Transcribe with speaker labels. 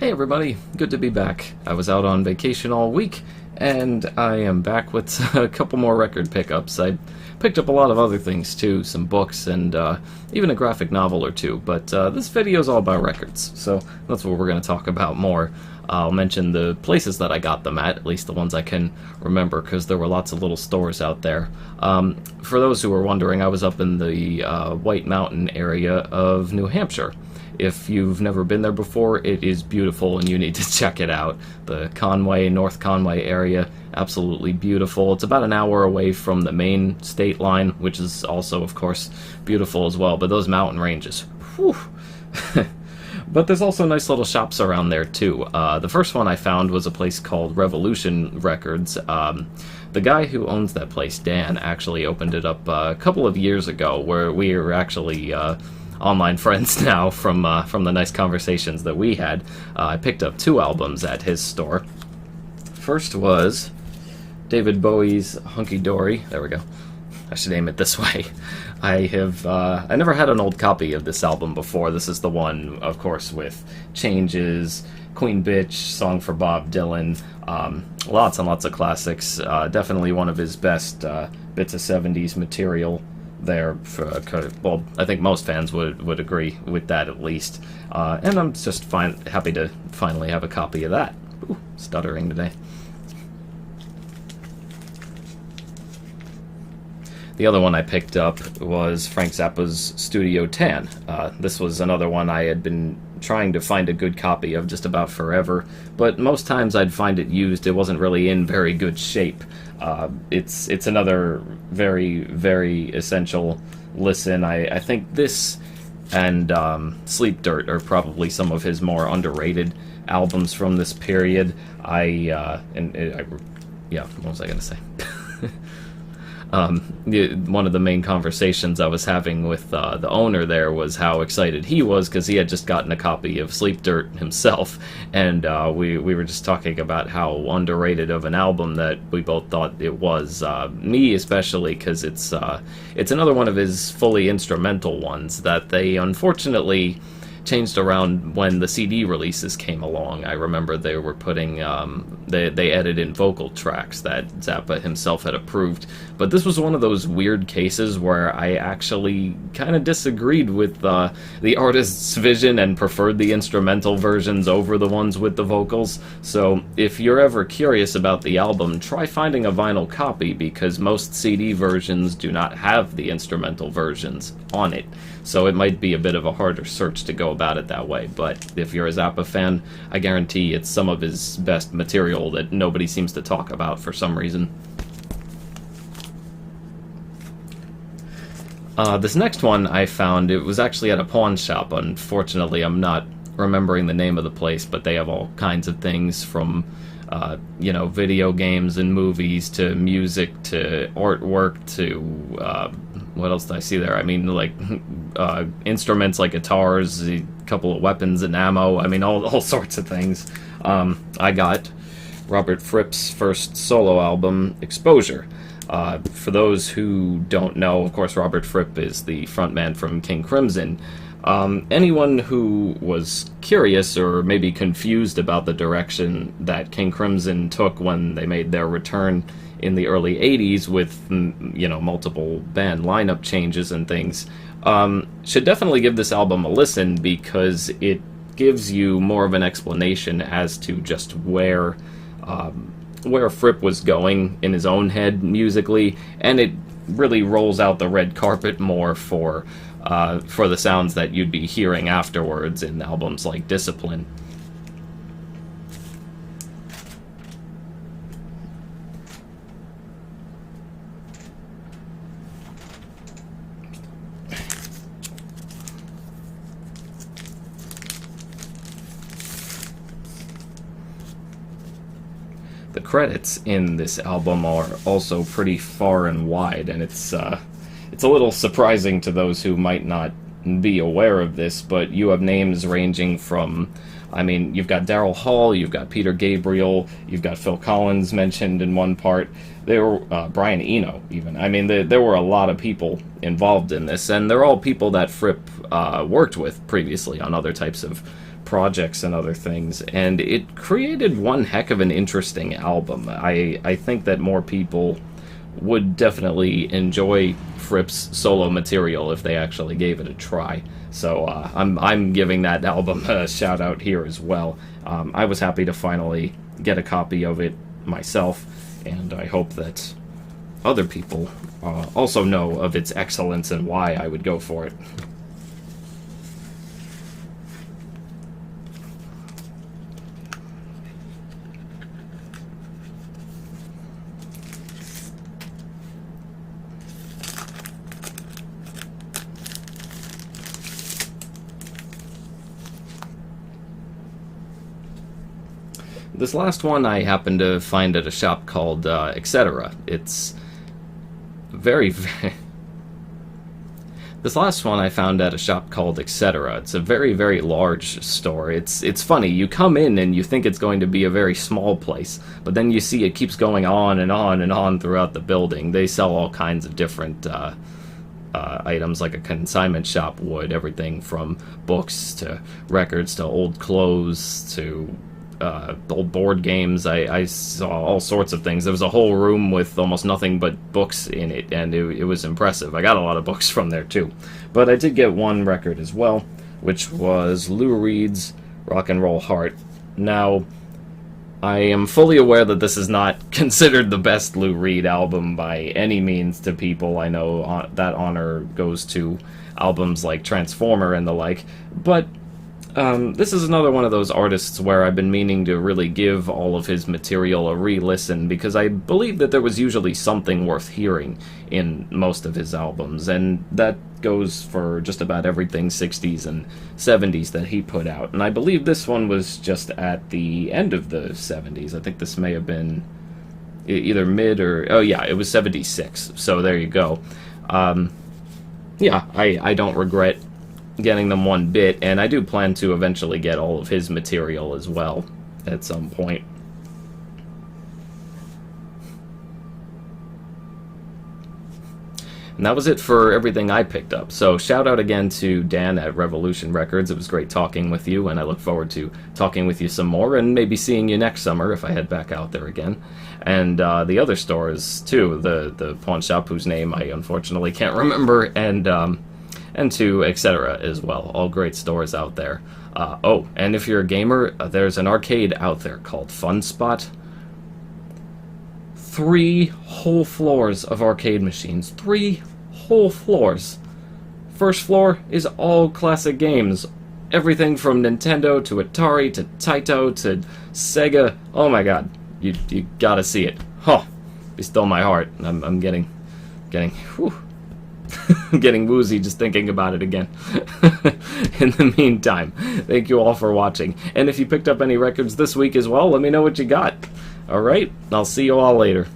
Speaker 1: Hey everybody, good to be back. I was out on vacation all week, and I am back with a couple more record pickups. I picked up a lot of other things too, some books and even a graphic novel or two, but this video is all about records, so that's what we're going to talk about more. I'll mention the places that I got them at least the ones I can remember, because there were lots of little stores out there. For those who are wondering, I was up in the White Mountain area of New Hampshire. If you've never been there before, it is beautiful and you need to check it out. The Conway, North Conway area, absolutely beautiful. It's about an hour away from the Maine state line, which is also, of course, beautiful as well. But those mountain ranges, whew. But there's also nice little shops around there, too. The first one I found was a place called Revolution Records. The guy who owns that place, Dan, actually opened it up a couple of years ago, where we are actually online friends now from the nice conversations that we had. I picked up 2 albums at his store. First was David Bowie's Hunky Dory. There we go. I should aim it this way. I never had an old copy of this album before. This is the one, of course, with Changes, Queen Bitch, Song for Bob Dylan, lots and lots of classics. Definitely one of his best bits of 70s material there. Well, I think most fans would agree with that at least. And I'm just happy to finally have a copy of that. Ooh, stuttering today. The other one I picked up was Frank Zappa's Studio Tan. This was another one I had been trying to find a good copy of just about forever, but most times I'd find it used. It wasn't really in very good shape. It's another very, very essential listen. I think this and Sleep Dirt are probably some of his more underrated albums from this period. Yeah, what was I going to say? One of the main conversations I was having with the owner there was how excited he was because he had just gotten a copy of Sleep Dirt himself, and we were just talking about how underrated of an album that we both thought it was. Me especially, because it's another one of his fully instrumental ones that they unfortunately changed around when the CD releases came along. I remember they were putting, they added in vocal tracks that Zappa himself had approved, but this was one of those weird cases where I actually kind of disagreed with the artist's vision and preferred the instrumental versions over the ones with the vocals. So if you're ever curious about the album, try finding a vinyl copy, because most CD versions do not have the instrumental versions on it. So it might be a bit of a harder search to go about it that way, but if you're a Zappa fan, I guarantee it's some of his best material that nobody seems to talk about for some reason. This next one I found, it was actually at a pawn shop. Unfortunately, I'm not remembering the name of the place, but they have all kinds of things from video games and movies to music to artwork to what else did I see there? I mean, like instruments like guitars, a couple of weapons and ammo. I mean, all sorts of things. I got Robert Fripp's first solo album, Exposure. For those who don't know, of course, Robert Fripp is the frontman from King Crimson. Anyone who was curious or maybe confused about the direction that King Crimson took when they made their return in the early 80s with, multiple band lineup changes and things, should definitely give this album a listen, because it gives you more of an explanation as to just where Fripp was going in his own head musically, and it really rolls out the red carpet more for the sounds that you'd be hearing afterwards in albums like Discipline. The credits in this album are also pretty far and wide, and it's a little surprising to those who might not be aware of this, but you have names ranging from, you've got Daryl Hall, you've got Peter Gabriel, you've got Phil Collins mentioned in one part, there were Brian Eno even. There were a lot of people involved in this, and they're all people that Fripp worked with previously on other types of projects and other things, and it created one heck of an interesting album. I think that more people would definitely enjoy Fripp's solo material if they actually gave it a try. So I'm giving that album a shout out here as well. I was happy to finally get a copy of it myself, and I hope that other people also know of its excellence and why I would go for it. This last one I happened to find at a shop called Etc. It's very, very... This last one I found at a shop called Etc. It's a very, very large store. It's funny. You come in and you think it's going to be a very small place, but then you see it keeps going on and on and on throughout the building. They sell all kinds of different items, like a consignment shop would. Everything from books to records to old clothes to old board games. I saw all sorts of things. There was a whole room with almost nothing but books in it, and it was impressive. I got a lot of books from there too. But I did get one record as well, which was Lou Reed's Rock and Roll Heart. Now, I am fully aware that this is not considered the best Lou Reed album by any means to people. I know that honor goes to albums like Transformer and the like, but this is another one of those artists where I've been meaning to really give all of his material a re-listen, because I believe that there was usually something worth hearing in most of his albums, and that goes for just about everything 60s and 70s that he put out. And I believe this one was just at the end of the 70s. I think this may have been either mid or... Oh yeah, it was 76, so there you go. Yeah, I don't regret getting them one bit, and I do plan to eventually get all of his material as well at some point. And that was it for everything I picked up. So shout out again to Dan at Revolution Records. It was great talking with you, and I look forward to talking with you some more, and maybe seeing you next summer if I head back out there again. And the other stores too, the pawn shop whose name I unfortunately can't remember, and to Etc. as well. All great stores out there. Oh, and if you're a gamer, there's an arcade out there called Fun Spot. 3 whole floors of arcade machines. 3 whole floors. First floor is all classic games. Everything from Nintendo to Atari to Taito to Sega. Oh my god. You gotta see it. Huh. Be still my heart. I'm getting whew. I'm getting woozy just thinking about it again. In the meantime, thank you all for watching. And if you picked up any records this week as well, let me know what you got. Alright, I'll see you all later.